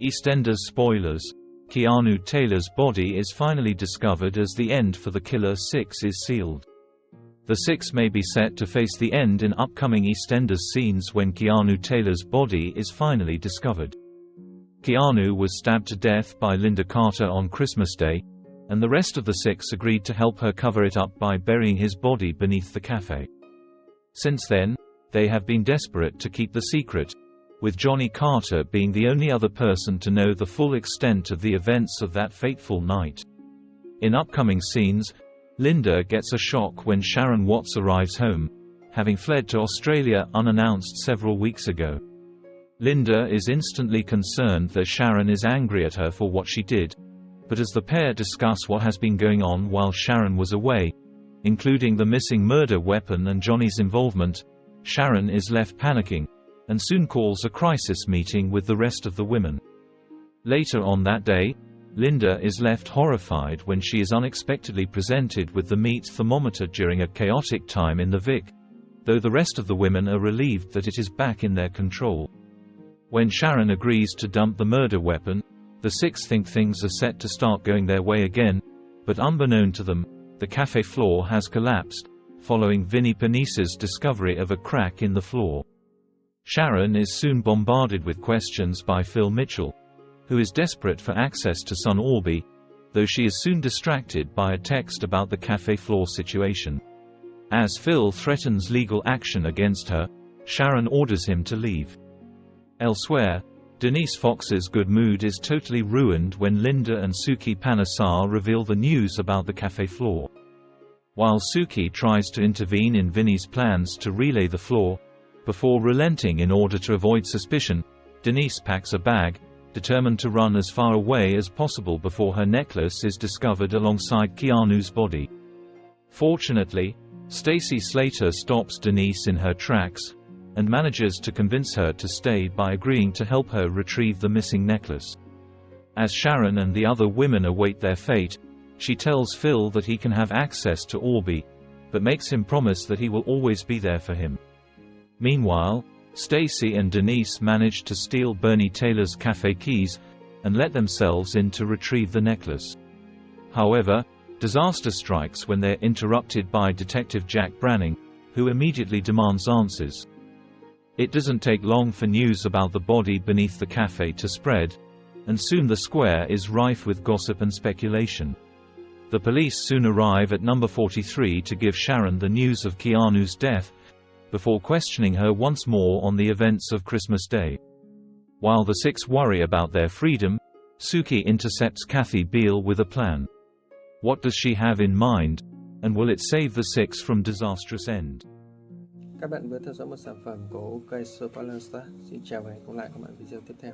Eastenders spoilers. Keanu Taylor's body is finally discovered as the end for the killer 6 is sealed. The 6 may be set to face the end in upcoming Eastenders scenes when Keanu Taylor's body is finally discovered. Keanu was stabbed to death by Linda Carter on Christmas Day, and the rest of the 6 agreed to help her cover it up by burying his body beneath the café. Since then, they have been desperate to keep the secret, with Johnny Carter being the only other person to know the full extent of the events of that fateful night. In upcoming scenes, Linda gets a shock when Sharon Watts arrives home, having fled to Australia unannounced several weeks ago. Linda is instantly concerned that Sharon is angry at her for what she did, but as the pair discuss what has been going on while Sharon was away, including the missing murder weapon and Johnny's involvement, Sharon is left panicking, and soon calls a crisis meeting with the rest of the women. Later on that day, Linda is left horrified when she is unexpectedly presented with the meat thermometer during a chaotic time in the Vic, though the rest of the women are relieved that it is back in their control. When Sharon agrees to dump the murder weapon, the 6 think things are set to start going their way again, but unbeknown to them, the cafe floor has collapsed, following Vinnie Panise's discovery of a crack in the floor. Sharon is soon bombarded with questions by Phil Mitchell, who is desperate for access to son Orby, though she is soon distracted by a text about the cafe floor situation. As Phil threatens legal action against her, Sharon orders him to leave. Elsewhere, Denise Fox's good mood is totally ruined when Linda and Suki Panesar reveal the news about the cafe floor. While Suki tries to intervene in Vinnie's plans to relay the floor, before relenting in order to avoid suspicion, Denise packs a bag, determined to run as far away as possible before her necklace is discovered alongside Keanu's body. Fortunately, Stacy Slater stops Denise in her tracks, and manages to convince her to stay by agreeing to help her retrieve the missing necklace. As Sharon and the other women await their fate, she tells Phil that he can have access to Orby, but makes him promise that he will always be there for him. Meanwhile, Stacy and Denise manage to steal Bernie Taylor's cafe keys, and let themselves in to retrieve the necklace. However, disaster strikes when they're interrupted by Detective Jack Branning, who immediately demands answers. It doesn't take long for news about the body beneath the cafe to spread, and soon the square is rife with gossip and speculation. The police soon arrive at number 43 to give Sharon the news of Keanu's death, before questioning her once more on the events of Christmas Day. While the 6 worry about their freedom, Suki intercepts Kathy Beale with a plan. What does she have in mind, and will it save the 6 from disastrous end? Các bạn vừa theo dõi một sản phẩm của OK Spoiler. Xin chào và hẹn gặp lại các bạn video tiếp theo.